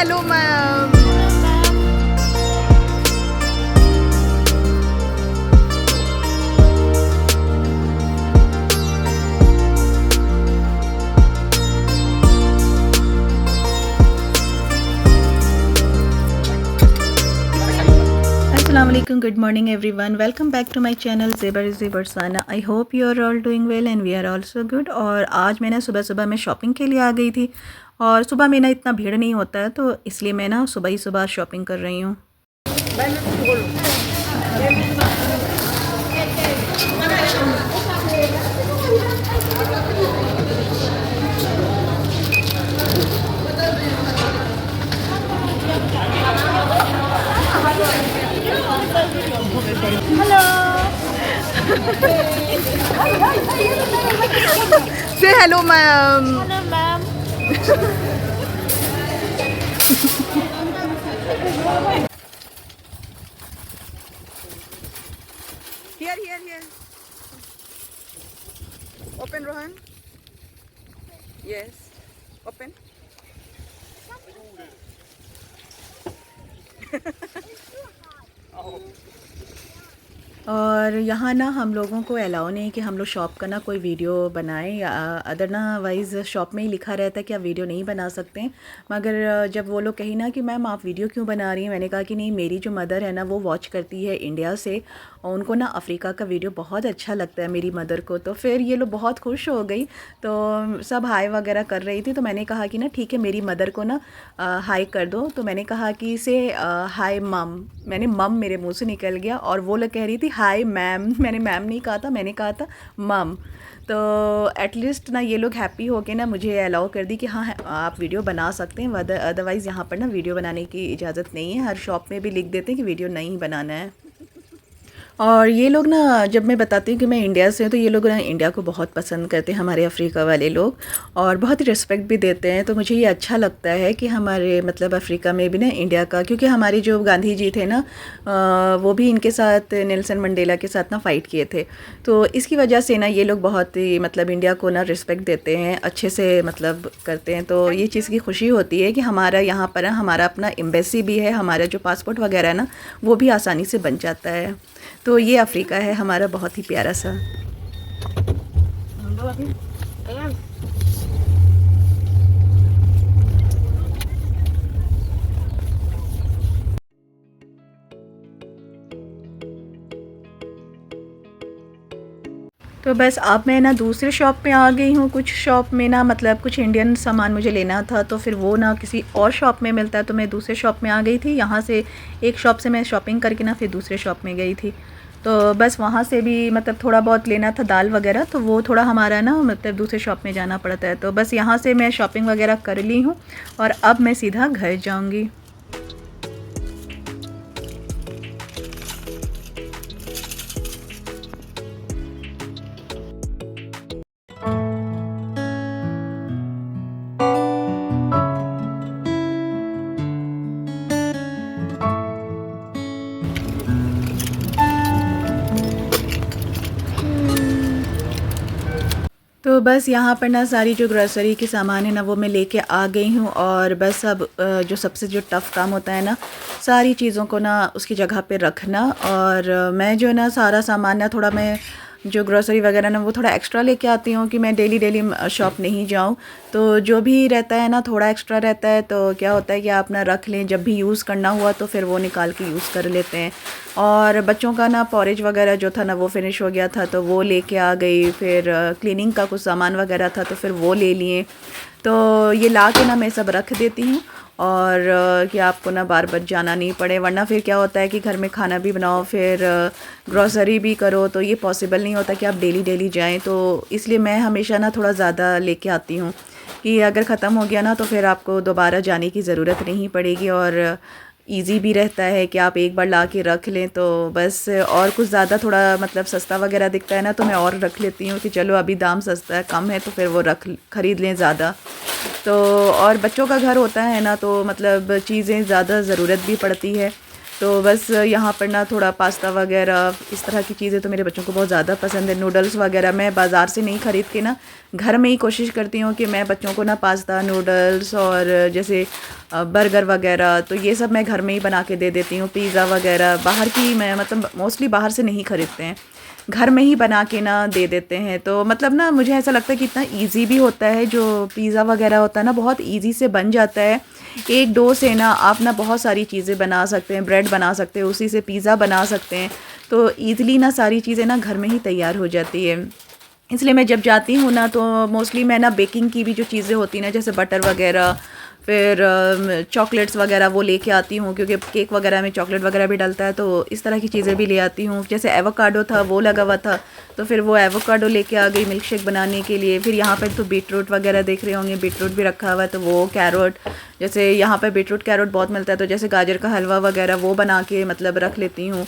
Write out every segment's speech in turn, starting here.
hello, ma'am. Assalamualaikum, good morning everyone. Welcome back to my channel Zeba Rizvi Barsana. I hope you are all doing well and we are also good. और आज मैं ना सुबह सुबह मैं shopping के लिए आ गई थी और सुबह में ना इतना भीड़ नहीं होता है तो इसलिए मैं ना सुबह ही सुबह शॉपिंग कर रही हूँ। Hello. Say hello, ma'am. Hello, ma'am. Here. Open, Rohan. Yes. Open. और यहाँ ना हम लोगों को अलाउ नहीं है कि हम लोग शॉप का ना कोई वीडियो बनाएं या अदर ना वाइज शॉप में ही लिखा रहता है कि आप वीडियो नहीं बना सकते हैं। मगर जब वो लोग कही ना कि मैम आप वीडियो क्यों बना रही हैं, मैंने कहा कि नहीं, मेरी जो मदर है ना वो वॉच करती है इंडिया से और उनको ना अफ्रीका का वीडियो बहुत अच्छा लगता है मेरी मदर को। तो फिर ये लोग बहुत खुश हो गई तो सब हाय वगैरह कर रही थी। तो मैंने कहा कि ना ठीक है, मेरी मदर को ना हाय कर दो। तो मैंने कहा कि से हाय मम, मैंने मम मेरे मुंह से निकल गया और वो लोग कह रही थी हाय मैम। मैंने मैम नहीं कहा था, मैंने कहा था मम। तो एटलीस्ट ना ये लोग हैप्पी हो के ना मुझे अलाउ कर दी कि हाँ आप वीडियो बना सकते हैं। अदरवाइज़ यहाँ पर ना वीडियो बनाने की इजाज़त नहीं है। हर शॉप में भी लिख देते हैं कि वीडियो नहीं बनाना है। और ये लोग ना जब मैं बताती हूँ कि मैं इंडिया से हूँ तो ये लोग ना इंडिया को बहुत पसंद करते हैं, हमारे अफ्रीका वाले लोग, और बहुत ही रिस्पेक्ट भी देते हैं। तो मुझे ये अच्छा लगता है कि हमारे मतलब अफ्रीका में भी ना इंडिया का, क्योंकि हमारे जो गांधी जी थे ना वो भी इनके साथ नेल्सन मंडेला के साथ ना फ़ाइट किए थे। तो इसकी वजह से ना ये लोग बहुत ही मतलब इंडिया को ना रिस्पेक्ट देते हैं, अच्छे से मतलब करते हैं। तो ये चीज़ की खुशी होती है कि हमारा यहाँ पर हमारा अपना एम्बेसी भी है, हमारा जो पासपोर्ट वगैरह है ना वो भी आसानी से बन जाता है। तो ये अफ्रीका है हमारा बहुत ही प्यारा सा। तो बस अब मैं ना दूसरे शॉप पे आ गई हूँ। कुछ शॉप में ना मतलब कुछ इंडियन सामान मुझे लेना था तो फिर वो ना किसी और शॉप में मिलता है, तो मैं दूसरे शॉप में आ गई थी। यहाँ से एक शॉप से मैं शॉपिंग करके ना फिर दूसरे शॉप में गई थी। तो बस वहाँ से भी मतलब थोड़ा बहुत लेना था, दाल वगैरह, तो वो थोड़ा हमारा ना मतलब दूसरे शॉप में जाना पड़ता है। तो बस यहाँ से मैं शॉपिंग वगैरह कर ली हूँ और अब मैं सीधा घर जाऊँगी। तो बस यहाँ पर ना सारी जो ग्रोसरी के सामान है ना वो मैं लेके आ गई हूँ। और बस अब जो सबसे जो टफ़ काम होता है ना, सारी चीज़ों को ना उसकी जगह पे रखना। और मैं जो ना सारा सामान ना थोड़ा मैं जो ग्रोसरी वगैरह ना वो थोड़ा एक्स्ट्रा लेके आती हूँ कि मैं डेली शॉप नहीं जाऊँ। तो जो भी रहता है ना थोड़ा एक्स्ट्रा रहता है तो क्या होता है कि आप ना रख लें, जब भी यूज़ करना हुआ तो फिर वो निकाल के यूज़ कर लेते हैं। और बच्चों का ना पॉरेज वगैरह जो था ना वो फिनिश हो गया था तो वो लेके आ गई। फिर क्लीनिंग का कुछ सामान वगैरह था तो फिर वो ले लिए। तो ये ला के ना मैं सब रख देती हूँ और कि आपको ना बार बार जाना नहीं पड़े, वरना फिर क्या होता है कि घर में खाना भी बनाओ फिर ग्रोसरी भी करो तो ये पॉसिबल नहीं होता कि आप डेली जाएं। तो इसलिए मैं हमेशा ना थोड़ा ज़्यादा लेके आती हूँ कि अगर ख़त्म हो गया ना तो फिर आपको दोबारा जाने की ज़रूरत नहीं पड़ेगी और इजी भी रहता है कि आप एक बार ला के रख लें। तो बस और कुछ ज़्यादा थोड़ा मतलब सस्ता वगैरह दिखता है ना तो मैं और रख लेती हूँ कि चलो अभी दाम सस्ता है, कम है तो फिर वो ख़रीद लें ज़्यादा। तो और बच्चों का घर होता है ना तो मतलब चीज़ें ज़्यादा ज़रूरत भी पड़ती है। तो बस यहाँ पर ना थोड़ा पास्ता वगैरह इस तरह की चीज़ें तो मेरे बच्चों को बहुत ज़्यादा पसंद है। नूडल्स वगैरह मैं बाज़ार से नहीं ख़रीद के ना घर में ही कोशिश करती हूँ कि मैं बच्चों को ना पास्ता, नूडल्स और जैसे बर्गर वगैरह तो ये सब मैं घर में ही बना के दे देती हूँ। पिज़्ज़ा वगैरह बाहर की मैं मतलब मोस्टली बाहर से नहीं ख़रीदते हैं, घर में ही बना के ना दे देते हैं। तो मतलब ना मुझे ऐसा लगता है कि इतना ईज़ी भी होता है, जो पिज़्ज़ा वगैरह होता है ना बहुत ईज़ी से बन जाता है। एक डो से ना आप ना बहुत सारी चीज़ें बना सकते हैं, ब्रेड बना सकते हैं, उसी से पिज़्ज़ा बना सकते हैं। तो ईज़िली ना सारी चीज़ें ना घर में ही तैयार हो जाती है। इसलिए मैं जब जाती हूँ ना तो मोस्टली मैं ना बेकिंग की भी जो चीज़ें होती हैं ना जैसे बटर वगैरह, फिर चॉकलेट्स वगैरह वो लेके आती हूँ, क्योंकि केक वगैरह में चॉकलेट वगैरह भी डलता है, तो इस तरह की चीज़ें भी ले आती हूँ। जैसे एवोकाडो था वो लगा हुआ था, तो फिर वो एवोकाडो लेके आ गई मिल्क शेक बनाने के लिए। फिर यहाँ पर तो बीट रूट वगैरह देख रहे होंगे, बीट रूट भी रखा हुआ है, तो वो कैरोट, जैसे यहाँ पर बीट रूट कैरोट बहुत मिलता है, तो जैसे गाजर का हलवा वगैरह वो बना के मतलब रख लेती हूँ।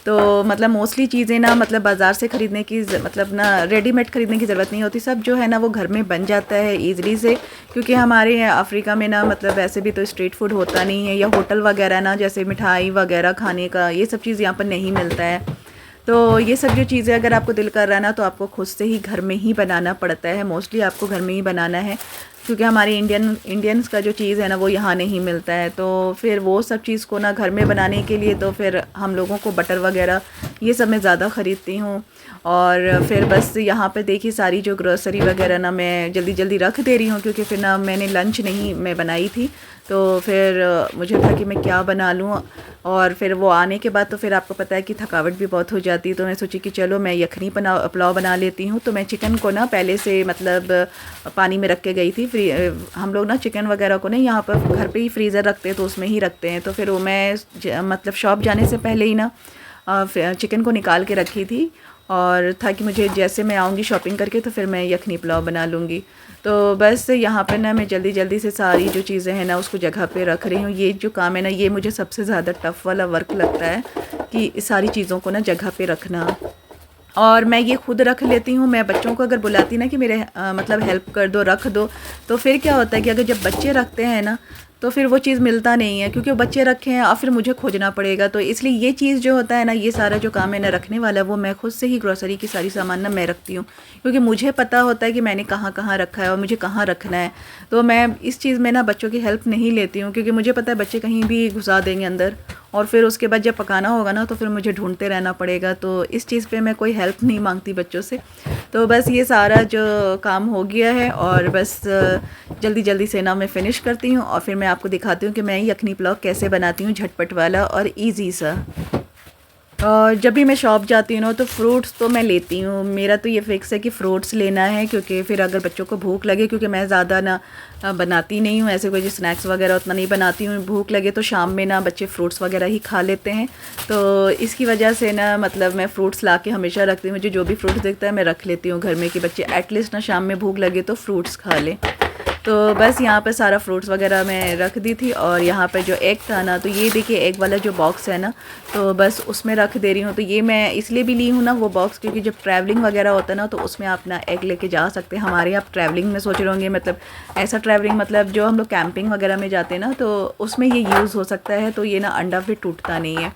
तो मतलब मोस्टली चीज़ें ना मतलब बाज़ार से ख़रीदने की मतलब ना रेडीमेड ख़रीदने की ज़रूरत नहीं होती, सब जो है ना वो घर में बन जाता है ईज़िली से। क्योंकि हमारे यहाँ अफ्रीका में ना मतलब ऐसे भी तो स्ट्रीट फूड होता नहीं है, या होटल वगैरह ना जैसे मिठाई वगैरह खाने का ये सब चीज़ यहाँ पर नहीं मिलता है। तो ये सब जो चीज़ें अगर आपको दिल कर रहा है ना तो आपको खुद से ही घर में ही बनाना पड़ता है, मोस्टली आपको घर में ही बनाना है, क्योंकि हमारे इंडियंस का जो चीज़ है ना वो यहाँ नहीं मिलता है। तो फिर वो सब चीज़ को ना घर में बनाने के लिए तो फिर हम लोगों को बटर वगैरह ये सब मैं ज़्यादा ख़रीदती हूँ। और फिर बस यहाँ पे देखिए सारी जो ग्रोसरी वगैरह ना मैं जल्दी जल्दी रख दे रही हूँ, क्योंकि फिर ना मैंने लंच नहीं मैं बनाई थी, तो फिर मुझे था कि मैं क्या बना लूँ। और फिर वो आने के बाद तो फिर आपको पता है कि थकावट भी बहुत हो जाती है, तो मैं सोची कि चलो मैं यखनी पुलाव बना लेती हूँ। तो मैं चिकन को ना पहले से मतलब पानी में रख के गई थी। हम लोग ना चिकन वगैरह को ना यहाँ पर घर पे ही फ्रीज़र रखते हैं, तो उसमें ही रखते हैं। तो फिर वो मैं मतलब शॉप जाने से पहले ही ना चिकन को निकाल के रखी थी, और था कि मुझे जैसे मैं आऊँगी शॉपिंग करके तो फिर मैं यखनी पुलाव बना लूँगी। तो बस यहाँ पे ना मैं जल्दी जल्दी से सारी जो चीज़ें हैं ना उसको जगह पे रख रही हूँ। ये जो काम है ना ये मुझे सबसे ज़्यादा टफ़ वाला वर्क लगता है, कि सारी चीज़ों को ना जगह पे रखना। और मैं ये खुद रख लेती हूँ। मैं बच्चों को अगर बुलाती ना कि मेरे मतलब हेल्प कर दो, रख दो, तो फिर क्या होता है कि अगर जब बच्चे रखते हैं ना तो फिर वो चीज़ मिलता नहीं है, क्योंकि वो बच्चे रखे हैं और फिर मुझे खोजना पड़ेगा। तो इसलिए ये चीज़ जो होता है ना, ये सारा जो काम है ना रखने वाला, वो मैं खुद से ही ग्रोसरी की सारी सामान ना मैं रखती हूँ, क्योंकि मुझे पता होता है कि मैंने कहाँ कहाँ रखा है और मुझे कहाँ रखना है। तो मैं इस चीज़ में ना बच्चों की हेल्प नहीं लेती हूँ, क्योंकि मुझे पता है बच्चे कहीं भी घुसा देंगे अंदर, और फिर उसके बाद जब पकाना होगा ना तो फिर मुझे ढूंढते रहना पड़ेगा। तो इस चीज़ पे मैं कोई हेल्प नहीं मांगती बच्चों से। तो बस ये सारा जो काम हो गया है, और बस जल्दी जल्दी से ना मैं फ़िनिश करती हूँ, और फिर मैं आपको दिखाती हूँ कि मैं यखनी पुलाव कैसे बनाती हूँ, झटपट वाला और इजी सा। और जब भी मैं शॉप जाती हूँ ना तो फ्रूट्स तो मैं लेती हूँ। मेरा तो ये फ़िक्स है कि फ़्रूट्स लेना है, क्योंकि फिर अगर बच्चों को भूख लगे, क्योंकि मैं ज़्यादा ना बनाती नहीं हूँ ऐसे कोई जो स्नैक्स वगैरह उतना नहीं बनाती हूँ। भूख लगे तो शाम में ना बच्चे फ्रूट्स वगैरह ही खा लेते हैं, तो इसकी वजह से ना मतलब मैं फ़्रूट्स ला के हमेशा रखती हूँ। मुझे जो भी फ्रूट्स दिखता है मैं रख लेती हूँ घर में, कि बच्चे एटलीस्ट ना शाम में भूख लगे तो फ्रूट्स खा लें। तो बस यहाँ पे सारा फ्रूट्स वगैरह मैं रख दी थी। और यहाँ पे जो एग था ना, तो ये देखिए एग वाला जो बॉक्स है ना, तो बस उसमें रख दे रही हूँ। तो ये मैं इसलिए भी ली हूँ ना वो बॉक्स, क्योंकि जब ट्रैवलिंग वगैरह होता है ना तो उसमें आप ना एग लेके जा सकते हैं। हमारे आप ट्रैवलिंग में सोच रहे होंगे, मतलब ऐसा ट्रैवलिंग मतलब जो हम लोग कैंपिंग वगैरह में जाते हैं ना, तो उसमें ये यूज़ हो सकता है। तो ये ना अंडा फिर टूटता नहीं है।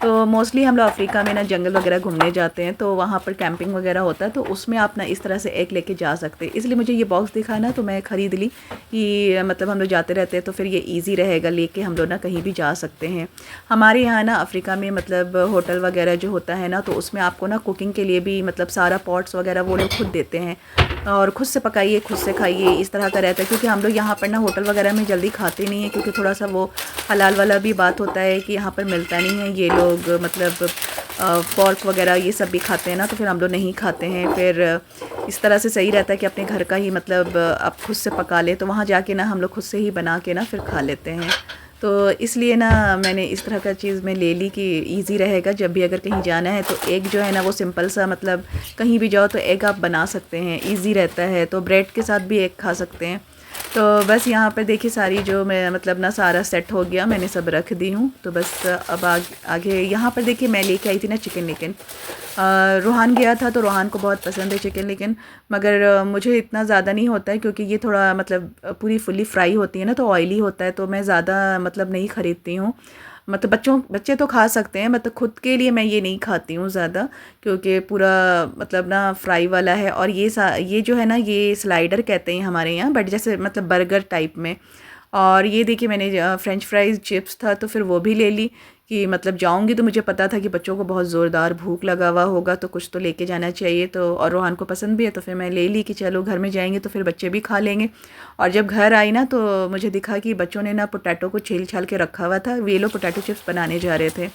तो मोस्टली हम लोग अफ्रीका में ना जंगल वगैरह घूमने जाते हैं, तो वहाँ पर कैंपिंग वगैरह होता है, तो उसमें आप ना इस तरह से एग लेके जा सकते हैं। इसलिए मुझे ये बॉक्स दिखा ना तो मैं ख़रीद ली, कि मतलब हम लोग जाते रहते हैं तो फिर ये इजी रहेगा, लेके हम लोग ना कहीं भी जा सकते हैं। हमारे यहाँ ना अफ्रीका में मतलब होटल वगैरह जो होता है ना, तो उसमें आपको ना कुकिंग के लिए भी मतलब सारा पॉट्स वगैरह वो लोग खुद देते हैं, और खुद से पकाइए खुद से खाइए, इस तरह का रहता है। क्योंकि हम लोग यहाँ पर ना होटल वगैरह में जल्दी खाते नहीं हैं, क्योंकि थोड़ा सा वो हलाल वाला भी बात होता है कि यहाँ पर मिलता नहीं है। ये लोग मतलब पॉर्क वगैरह ये सब भी खाते हैं ना, तो फिर हम लोग नहीं खाते हैं। फिर इस तरह से सही रहता है कि अपने घर का ही मतलब आप खुद से पका लें, तो वहाँ जाके ना हम लोग खुद से ही बना के ना फिर खा लेते हैं। तो इसलिए ना मैंने इस तरह का चीज़ में ले ली कि इजी रहेगा जब भी अगर कहीं जाना है। तो एग जो है ना वो सिंपल सा, मतलब कहीं भी जाओ तो एग आप बना सकते हैं, इजी रहता है। तो ब्रेड के साथ भी एग खा सकते हैं। तो बस यहाँ पर देखिए सारी जो मैं मतलब ना सारा सेट हो गया, मैंने सब रख दी हूँ। तो बस अब आगे यहाँ पर देखिए मैं लेके आई थी ना चिकन, लेकिन रूहान गया था तो रूहान को बहुत पसंद है चिकन, लेकिन मगर मुझे इतना ज़्यादा नहीं होता है, क्योंकि ये थोड़ा मतलब पूरी फुली फ्राई होती है ना, तो ऑयली होता है, तो मैं ज़्यादा मतलब नहीं ख़रीदती हूँ। मतलब बच्चे तो खा सकते हैं, मतलब खुद के लिए मैं ये नहीं खाती हूँ ज़्यादा, क्योंकि पूरा मतलब ना फ्राई वाला है। और ये जो है ना, ये स्लाइडर कहते हैं हमारे यहाँ, बट जैसे मतलब बर्गर टाइप में। और ये देखिए मैंने फ्रेंच फ्राइज़ चिप्स था तो फिर वो भी ले ली कि मतलब जाऊंगी तो मुझे पता था कि बच्चों को बहुत ज़ोरदार भूख लगा हुआ होगा, तो कुछ तो लेके जाना चाहिए। तो और रोहान को पसंद भी है, तो फिर मैं ले ली कि चलो घर में जाएंगे तो फिर बच्चे भी खा लेंगे। और जब घर आई ना तो मुझे दिखा कि बच्चों ने ना पोटैटो को छील छाल के रखा हुआ था, ये लोग पोटैटो चिप्स बनाने जा रहे थे।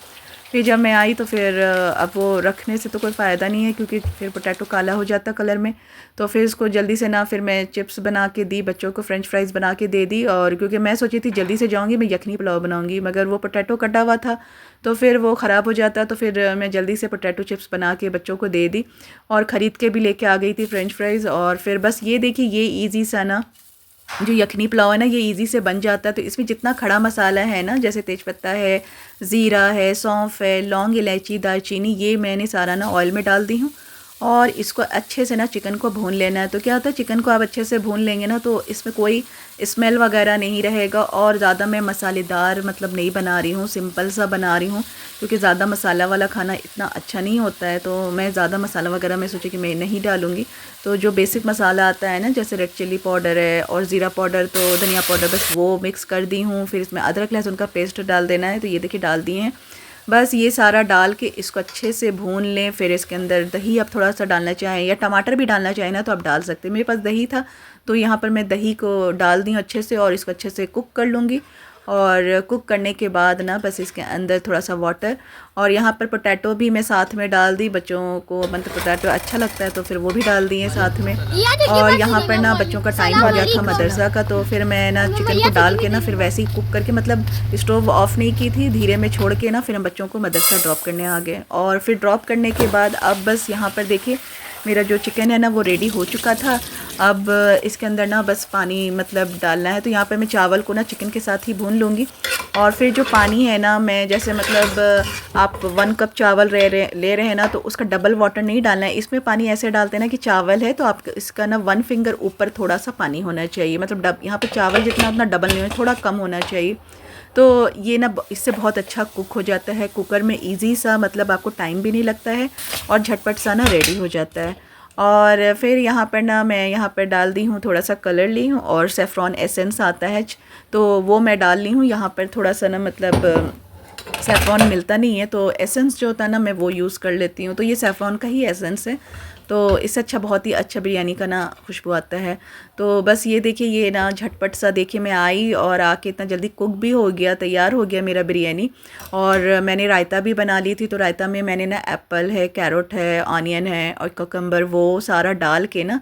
फिर जब मैं आई तो फिर अब वो रखने से तो कोई फ़ायदा नहीं है, क्योंकि फिर पोटैटो काला हो जाता कलर में। तो फिर इसको जल्दी से ना फिर मैं चिप्स बना के दी बच्चों को, फ्रेंच फ्राइज़ बना के दे दी। और क्योंकि मैं सोची थी जल्दी से जाऊंगी मैं यखनी पुलाव बनाऊंगी, मगर वो पोटैटो कटा हुआ था तो फिर वो ख़राब हो जाता। तो फिर मैं जल्दी से पोटैटो चिप्स बना के बच्चों को दे दी, और ख़रीद के भी लेके आ गई थी फ्रेंच फ्राइज़। और फिर बस ये देखिए, ये ईज़ी सा ना जो यखनी पुलाव है ना, ये इजी से बन जाता है। तो इसमें जितना खड़ा मसाला है ना, जैसे तेज़पत्ता है, ज़ीरा है, सौंफ है, लौंग, इलायची, दालचीनी, ये मैंने सारा ना ऑयल में डाल दी हूँ। और इसको अच्छे से ना चिकन को भून लेना है। तो क्या होता है, चिकन को आप अच्छे से भून लेंगे ना तो इसमें कोई स्मेल वगैरह नहीं रहेगा। और ज़्यादा मैं मसालेदार मतलब नहीं बना रही हूँ, सिंपल सा बना रही हूँ, क्योंकि ज़्यादा मसाला वाला खाना इतना अच्छा नहीं होता है। तो मैं ज़्यादा मसाला वगैरह मैं सोची कि मैं नहीं डालूँगी। तो जो बेसिक मसाला आता है ना, जैसे रेड चिल्ली पाउडर है और ज़ीरा पाउडर, तो धनिया पाउडर, बस वो मिक्स कर दी हूँ। फिर इसमें अदरक लहसुन का पेस्ट डाल देना है, तो ये देखिए डाल दिए हैं। बस ये सारा डाल के इसको अच्छे से भून लें। फिर इसके अंदर दही आप थोड़ा सा डालना चाहें या टमाटर भी डालना चाहें ना तो आप डाल सकते हैं। मेरे पास दही था तो यहाँ पर मैं दही को डाल दी अच्छे से, और इसको अच्छे से कुक कर लूँगी। और कुक करने के बाद ना बस इसके अंदर थोड़ा सा वाटर, और यहाँ पर पोटैटो भी मैं साथ में डाल दी। बच्चों को मतलब पोटैटो अच्छा लगता है तो फिर वो भी डाल दिए साथ में। और यहाँ पर ना बच्चों का टाइम हो गया था मदरसा का, तो फिर मैं ना चिकन को डाल के ना फिर वैसे ही कुक करके, मतलब स्टोव ऑफ नहीं की थी, धीरे में छोड़ के ना फिर हम बच्चों को मदरसा ड्रॉप करने आ गए। और फिर ड्रॉप करने के बाद अब बस यहाँ पर देखिए मेरा जो चिकन है ना वो रेडी हो चुका था। अब इसके अंदर ना बस पानी मतलब डालना है। तो यहाँ पे मैं चावल को ना चिकन के साथ ही भून लूँगी। और फिर जो पानी है ना, मैं जैसे मतलब आप 1 कप चावल ले रहे हैं ना तो उसका डबल वाटर नहीं डालना है। इसमें पानी ऐसे डालते हैं ना कि चावल है तो आप इसका ना 1 फिंगर ऊपर थोड़ा सा पानी होना चाहिए, मतलब यहाँ पे चावल जितना उतना डबल नहीं होना, थोड़ा कम होना चाहिए। तो ये ना इससे बहुत अच्छा कुक हो जाता है कुकर में, इजी सा, मतलब आपको टाइम भी नहीं लगता है और झटपट सा ना रेडी हो जाता है। और फिर यहाँ पर ना मैं यहाँ पर डाल दी हूँ, थोड़ा सा कलर ली हूँ और सेफ्रॉन एसेंस आता है तो वो मैं डाल ली हूँ यहाँ पर थोड़ा सा ना, मतलब सेफ्रॉन मिलता नहीं है तो एसेंस जो होता है ना मैं वो यूज़ कर लेती हूँ। तो ये सेफ्रॉन का ही एसेंस है, तो इससे अच्छा बहुत ही अच्छा बिरयानी का ना खुशबू आता है। तो बस ये देखिए ये ना झटपट सा देखिए मैं आई और आके इतना जल्दी कुक भी हो गया, तैयार हो गया मेरा बिरयानी। और मैंने रायता भी बना ली थी, तो रायता में मैंने ना एप्पल है, कैरेट है, ऑनियन है और ककम्बर, वो सारा डाल के ना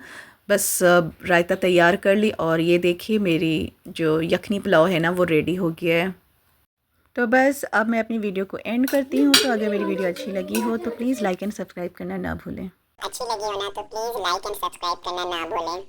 बस रायता तैयार कर ली। और ये देखिए मेरी जो यखनी पुलाव है ना वो रेडी हो गया है। तो बस अब मैं अपनी वीडियो को एंड करती हूँ। तो अगर मेरी वीडियो अच्छी लगी हो तो प्लीज़ लाइक एंड सब्सक्राइब करना ना भूलें। अच्छी लगी हो ना तो प्लीज़ लाइक एंड सब्सक्राइब करना ना भूलें।